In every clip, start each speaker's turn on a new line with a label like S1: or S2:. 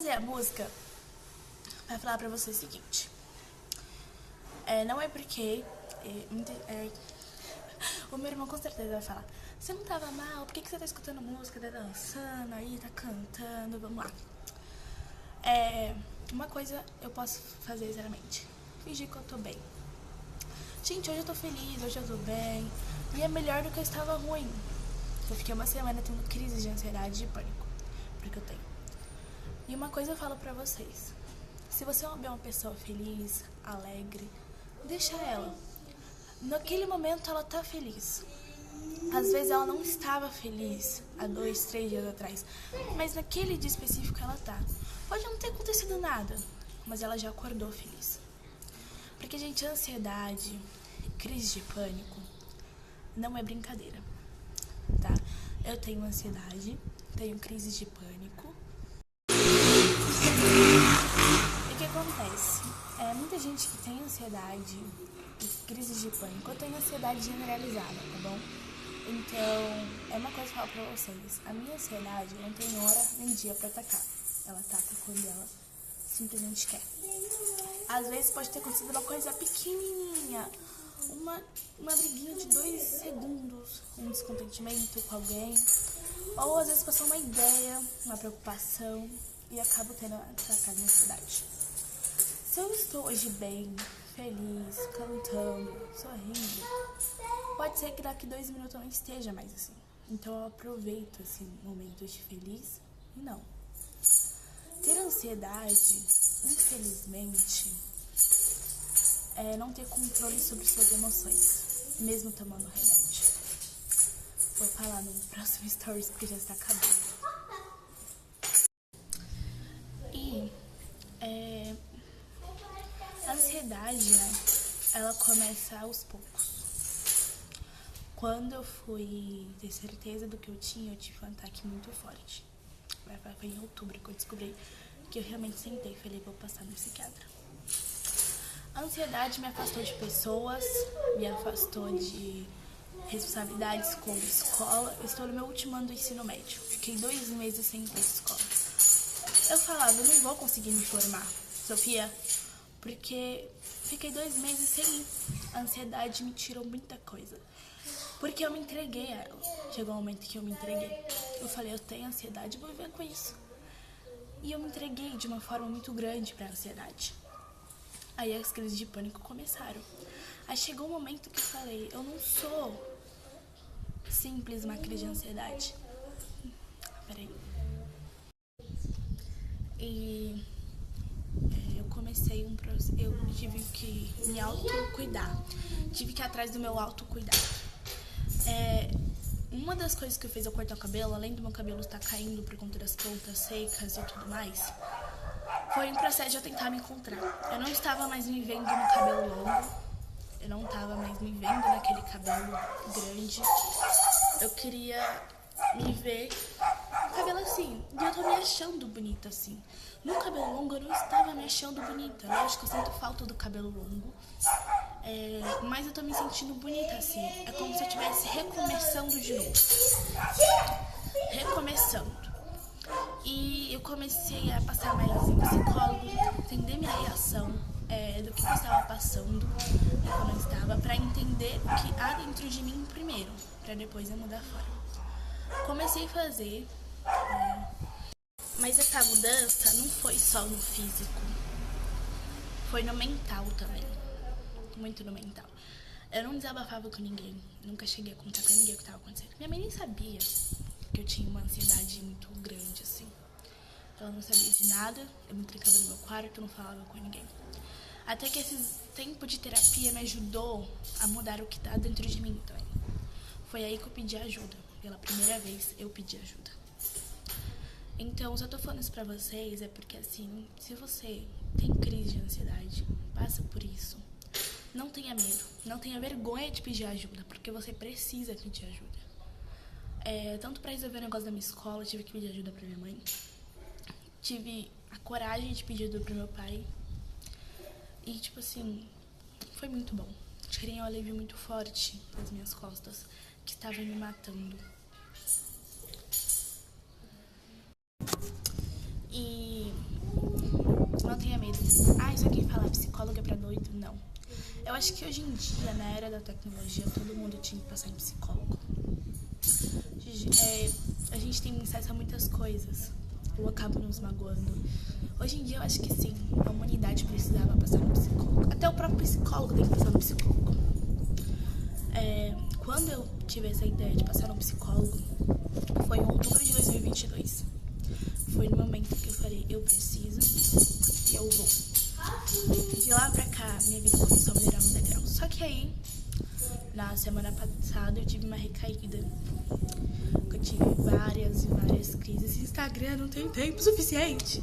S1: escolhi a música pra falar pra você o seguinte. Não é porque... o meu irmão com certeza vai falar: você não tava mal, por que você tá escutando música, tá dançando aí, tá cantando, vamos lá. Uma coisa eu posso fazer geralmente: fingir que eu tô bem. Gente, hoje eu tô feliz, hoje eu tô bem. E é melhor do que eu estava ruim. Eu fiquei uma semana tendo crise de ansiedade e de pânico, porque eu tenho. E uma coisa eu falo pra vocês: se você é uma pessoa feliz, alegre, deixa ela. Naquele momento ela tá feliz. Às vezes ela não estava feliz há 2, 3 dias atrás, mas naquele dia específico ela tá. Pode não ter acontecido nada, mas ela já acordou feliz. Porque, gente, ansiedade, crise de pânico não é brincadeira, tá? Eu tenho ansiedade, tenho crise de pânico. E o que acontece? Muita gente que tem ansiedade e crise de pânico, eu tenho ansiedade generalizada, tá bom? Então, uma coisa que eu falo pra vocês: a minha ansiedade não tem hora nem dia pra atacar. Ela ataca quando ela simplesmente quer. Às vezes pode ter acontecido uma coisa pequenininha, uma briguinha de 2 segundos, um descontentamento com alguém, ou às vezes passou uma ideia, uma preocupação e acabo tendo atacado minha ansiedade. Se eu estou hoje bem, feliz, cantando, sorrindo, pode ser que daqui 2 minutos eu não esteja mais assim. Então eu aproveito esse momento de feliz e não. Ter ansiedade, infelizmente, é não ter controle sobre suas emoções, mesmo tomando remédio. Vou falar no próximo stories porque já está acabando. E a ansiedade, né, ela começa aos poucos. Quando eu fui ter certeza do que eu tinha, eu tive um ataque muito forte. Foi em outubro que eu descobri que eu realmente sentei e falei: vou passar no psiquiatra. A ansiedade me afastou de pessoas, me afastou de responsabilidades como escola. Eu estou no meu último ano do ensino médio. Fiquei 2 meses sem ir pra escola. Eu falava: eu não vou conseguir me formar, Sofia, porque fiquei 2 meses sem ir. A ansiedade me tirou muita coisa, porque eu me entreguei a ela. Chegou um momento que eu me entreguei. Eu falei: eu tenho ansiedade, vou viver com isso. E eu me entreguei de uma forma muito grande pra ansiedade. Aí as crises de pânico começaram. Aí chegou um momento que eu falei: eu não sou simples uma crise de ansiedade. Peraí. E eu comecei um processo. Eu tive que me autocuidar. Tive que ir atrás do meu autocuidado. Uma das coisas que fez eu cortar o cabelo, além do meu cabelo estar caindo por conta das pontas secas e tudo mais, foi um processo de eu tentar me encontrar. Eu não estava mais me vendo no cabelo longo, eu não estava mais me vendo naquele cabelo grande. Eu queria me ver com o cabelo assim, e eu tô me achando bonita assim. No cabelo longo eu não estava me achando bonita. Lógico, eu sinto falta do cabelo longo, mas eu tô me sentindo bonita assim. É como se eu estivesse recomeçando de novo. Recomeçando. E eu comecei a passar mais em psicólogo, entender minha reação, do que eu estava passando e como eu estava, pra entender o que há dentro de mim primeiro, pra depois eu mudar fora. Comecei a fazer, mas essa mudança não foi só no físico, foi no mental também, muito no mental. Eu não desabafava com ninguém, nunca cheguei a contar pra ninguém o que estava acontecendo. Minha mãe nem sabia que eu tinha uma ansiedade muito grande, assim. Ela não sabia de nada, eu me trancava no meu quarto, não falava com ninguém. Até que esse tempo de terapia me ajudou a mudar o que tá dentro de mim também. Foi aí que eu pedi ajuda. Pela primeira vez, eu pedi ajuda. Então, se eu tô falando isso pra vocês, é porque, assim, se você tem crise de ansiedade, passa por isso, não tenha medo, não tenha vergonha de pedir ajuda, porque você precisa pedir ajuda. Tanto pra resolver o negócio da minha escola, eu tive que pedir ajuda pra minha mãe. Tive a coragem de pedir ajuda pro meu pai. E, tipo assim, foi muito bom. Tirei um alívio muito forte das minhas costas, que estavam me matando. E tinha medo. Ah, isso aqui fala psicólogo é pra doido? Não. Eu acho que hoje em dia, na era da tecnologia, todo mundo tinha que passar em psicólogo. A gente tem acesso a muitas coisas, ou acaba nos magoando. Hoje em dia eu acho que sim, a humanidade precisava passar no psicólogo. Até o próprio psicólogo tem que passar no psicólogo. Quando eu tive essa ideia de passar no psicólogo, foi em outubro de 2022. Foi no momento que eu falei, eu preciso e eu vou. De lá pra cá, minha vida começou a melhorar no degrau. Só que aí, na semana passada, eu tive uma recaída. Eu tive várias e várias crises. Instagram não tem tempo suficiente.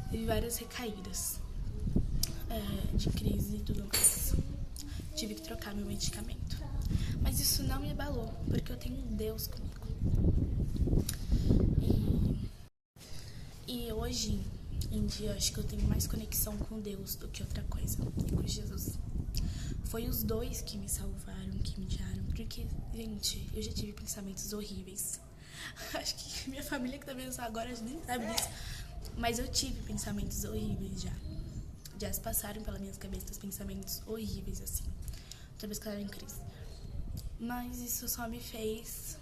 S1: Tive várias recaídas de crise e tudo mais. Tive que trocar meu medicamento. Mas isso não me abalou, porque eu tenho um Deus comigo. E hoje em dia, eu acho que eu tenho mais conexão com Deus do que outra coisa, e com Jesus. Foi os dois que me salvaram, que me tiraram, porque, gente, eu já tive pensamentos horríveis. Acho que minha família que tá vendo isso agora nem sabe disso, mas eu tive pensamentos horríveis já. Já se passaram pela minha cabeça pensamentos horríveis, assim, toda vez que eu tava em crise. Mas isso só me fez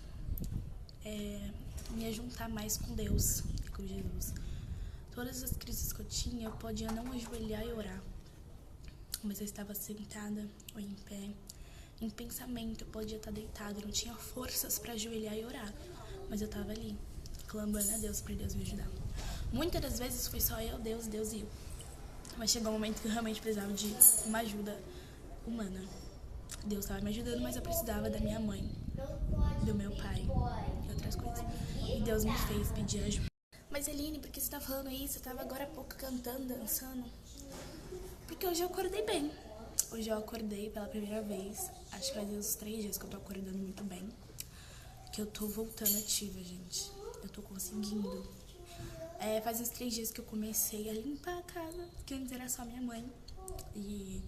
S1: me juntar mais com Deus e com Jesus. Todas as crises que eu tinha, eu podia não ajoelhar e orar, mas eu estava sentada ou em pé, em pensamento. Eu podia estar deitada, eu não tinha forças para ajoelhar e orar, mas eu estava ali, clamando a Deus para Deus me ajudar. Muitas das vezes foi só eu, Deus e eu, mas chegou um momento que eu realmente precisava de uma ajuda humana. Deus estava me ajudando, mas eu precisava da minha mãe, do meu pai e outras coisas. E Deus me fez pedir ajuda. Mas Eline, por que você tá falando isso? Eu tava agora há pouco cantando, dançando. Porque hoje eu acordei bem. Hoje eu acordei pela primeira vez. Acho que faz uns 3 dias que eu tô acordando muito bem. Que eu tô voltando ativa, gente. Eu tô conseguindo. Faz uns 3 dias que eu comecei a limpar a casa, que antes era só minha mãe. E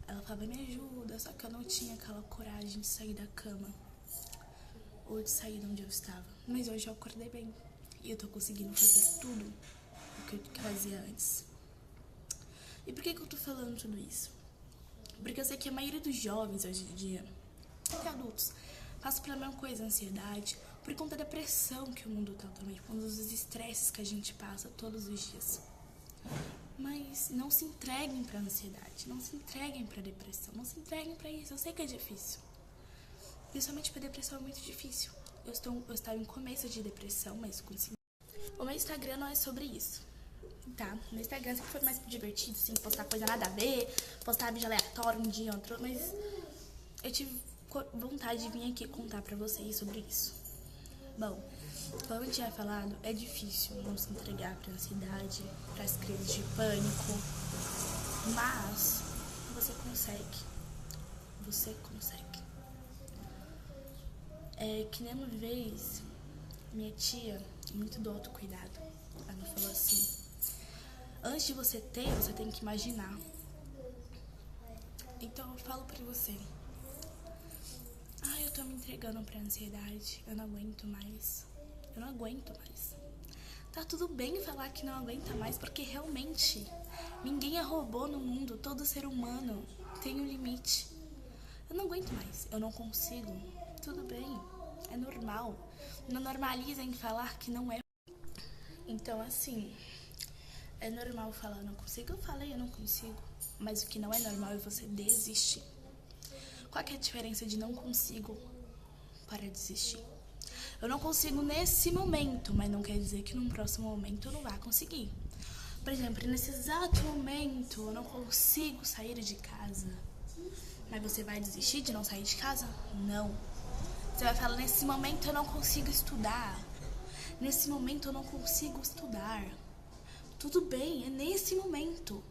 S1: ela falava, me ajuda, só que eu não tinha aquela coragem de sair da cama. Ou de sair de onde eu estava. Mas hoje eu acordei bem. E eu tô conseguindo fazer tudo o que eu fazia antes. E por que eu tô falando tudo isso? Porque eu sei que a maioria dos jovens hoje em dia, até adultos, passam pela mesma coisa, ansiedade, por conta da pressão que o mundo tá também, por conta dos estresses que a gente passa todos os dias. Mas não se entreguem pra ansiedade, não se entreguem pra depressão, não se entreguem pra isso. Eu sei que é difícil. Principalmente pra depressão é muito difícil. Eu estava em começo de depressão, mas consegui. O meu Instagram não é sobre isso, tá? O meu Instagram sempre foi mais divertido, assim, postar coisa nada a ver, postar vídeo aleatório um dia, outro, mas eu tive vontade de vir aqui contar pra vocês sobre isso. Bom, como eu tinha falado, é difícil não se entregar pra ansiedade, pras crises de pânico, mas você consegue. Você consegue. Que nem uma vez, minha tia, muito do autocuidado, ela falou assim, antes de você ter, você tem que imaginar. Então eu falo pra você, eu tô me entregando pra ansiedade, eu não aguento mais. Tá tudo bem falar que não aguenta mais, porque realmente ninguém é robô no mundo, todo ser humano tem um limite. Eu não aguento mais, eu não consigo. Tudo bem, é normal. Não normalizem falar que não é. Então, assim, é normal falar não consigo. Eu falei eu não consigo, mas o que não é normal é você desistir. Qual que é a diferença de não consigo para desistir? Eu não consigo nesse momento, mas não quer dizer que num próximo momento eu não vá conseguir. Por exemplo, nesse exato momento eu não consigo sair de casa. Mas você vai desistir de não sair de casa? Não. Você vai falar, nesse momento eu não consigo estudar. Nesse momento eu não consigo estudar. Tudo bem, é nesse momento.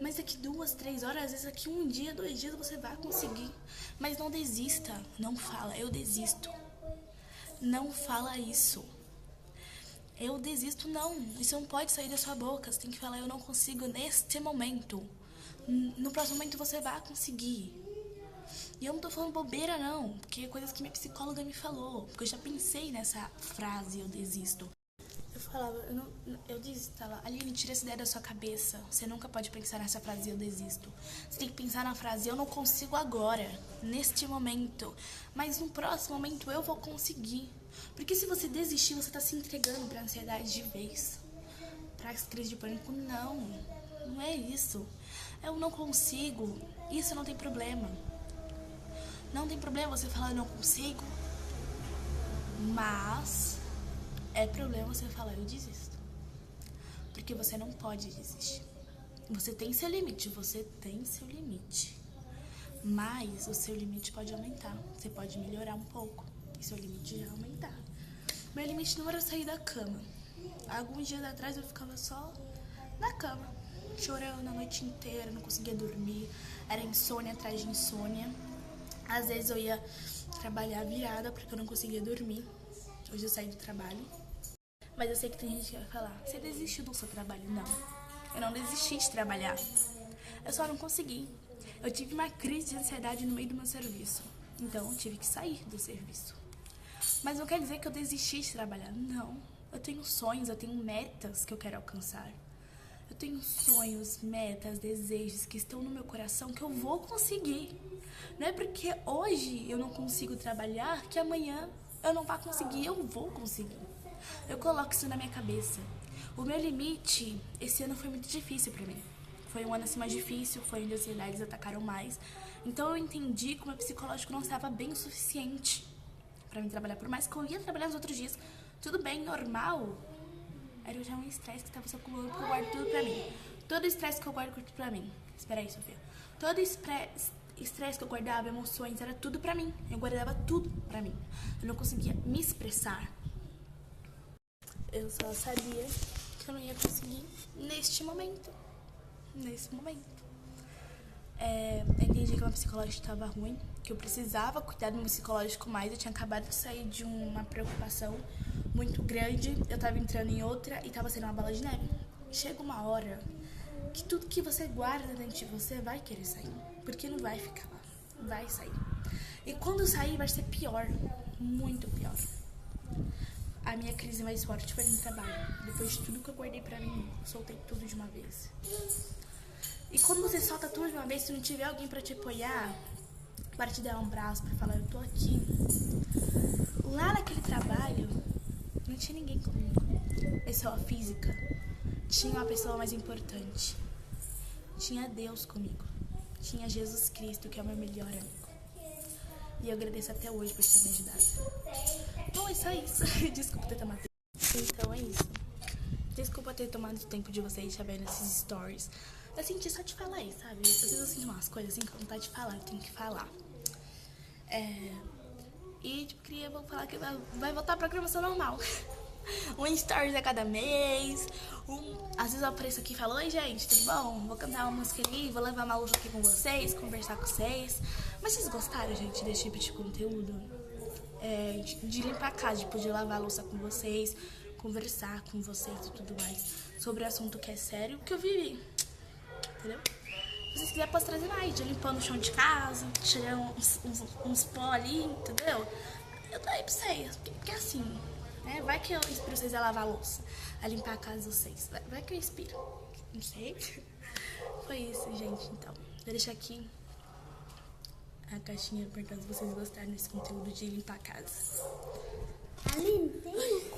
S1: Mas daqui 2, 3 horas, às vezes daqui 1 dia, 2 dias você vai conseguir. Mas não desista, não fala, eu desisto. Não fala isso. Eu desisto, não. Isso não pode sair da sua boca. Você tem que falar, eu não consigo neste momento. No próximo momento você vai conseguir. E eu não tô falando bobeira, não. Porque é coisas que minha psicóloga me falou. Porque eu já pensei nessa frase, eu desisto. falava, eu desisto. Ela, Aline, tira essa ideia da sua cabeça. Você nunca pode pensar nessa frase, eu desisto. Você tem que pensar na frase, eu não consigo agora, neste momento. Mas no próximo momento eu vou conseguir. Porque se você desistir, você tá se entregando pra ansiedade de vez. Pra crise de pânico, não é isso. Eu não consigo, isso não tem problema. Não tem problema você falar eu não consigo, mas é problema você falar eu desisto. Porque você não pode desistir. Você tem seu limite, mas o seu limite pode aumentar. Você pode melhorar um pouco e seu limite já aumentar. Meu limite não era sair da cama. Alguns dias atrás eu ficava só na cama, chorando a noite inteira, não conseguia dormir. Era insônia atrás de insônia. Às vezes eu ia trabalhar virada porque eu não conseguia dormir. Hoje eu saí do trabalho. Mas eu sei que tem gente que vai falar, você desistiu do seu trabalho? Não, eu não desisti de trabalhar. Eu só não consegui. Eu tive uma crise de ansiedade no meio do meu serviço. Então eu tive que sair do serviço. Mas não quer dizer que eu desisti de trabalhar. Não, eu tenho sonhos, eu tenho metas que eu quero alcançar. Eu tenho sonhos, metas, desejos que estão no meu coração que eu vou conseguir. Não é porque hoje eu não consigo trabalhar que amanhã eu não vou conseguir, eu vou conseguir. Eu coloco isso na minha cabeça. O meu limite, esse ano foi muito difícil pra mim. Foi um ano assim mais difícil, foi onde as ansiedades atacaram mais. Então eu entendi que o meu psicológico não estava bem o suficiente pra mim trabalhar. Por mais que eu ia trabalhar nos outros dias, tudo bem, normal. Era já um estresse que tava se acumulando porque eu guardo tudo pra mim. Todo estresse que eu guardo pra mim. Espera aí, Sofia. Todo estresse que eu guardava, emoções, era tudo pra mim. Eu guardava tudo pra mim. Eu não conseguia me expressar. Eu só sabia que eu não ia conseguir neste momento. Nesse momento. Eu entendi que o meu psicológico estava ruim, que eu precisava cuidar do meu psicológico mais. Eu tinha acabado de sair de uma preocupação muito grande, eu tava entrando em outra e tava sendo uma bola de neve. Chega uma hora que tudo que você guarda dentro de você vai querer sair, porque não vai ficar lá, vai sair. E quando sair vai ser pior, muito pior. A minha crise mais forte foi no trabalho. Depois de tudo que eu guardei pra mim, soltei tudo de uma vez. E quando você solta tudo de uma vez, se não tiver alguém pra te apoiar, para te dar um braço, pra falar, eu tô aqui. Lá naquele trabalho, não tinha ninguém comigo. Pessoa física. Tinha uma pessoa mais importante. Tinha Deus comigo. Tinha Jesus Cristo, que é o meu melhor amigo. E eu agradeço até hoje por ter me ajudado. Bom, é só isso. Desculpa ter tomado tempo. Então é isso. Desculpa ter tomado o tempo de vocês sabendo esses stories. Eu senti só de falar aí, sabe? Às vezes eu sinto umas coisas assim com vontade de falar, eu tenho que falar. E tipo, vou falar que vai voltar a programação normal. Um stories a cada mês. Às vezes eu apareço aqui e falo, oi gente, tudo bom? Vou cantar uma música ali, vou levar uma luz aqui com vocês, conversar com vocês. Mas vocês gostaram, gente, desse tipo de conteúdo? De limpar a casa, tipo, de lavar a louça com vocês, conversar com vocês e tudo mais sobre o assunto que é sério, que eu vivi, entendeu? Se vocês quiserem, posso trazer mais, de limpando o chão de casa, tirar uns pó ali, entendeu? Eu tô aí pra vocês, porque assim, né? Vai que eu inspiro vocês a lavar a louça, a limpar a casa de vocês, vai que eu inspiro, não sei. Foi isso, gente, então. Vou deixar aqui a caixinha perguntando se vocês gostaram desse conteúdo de limpar a casa.
S2: Aline, tem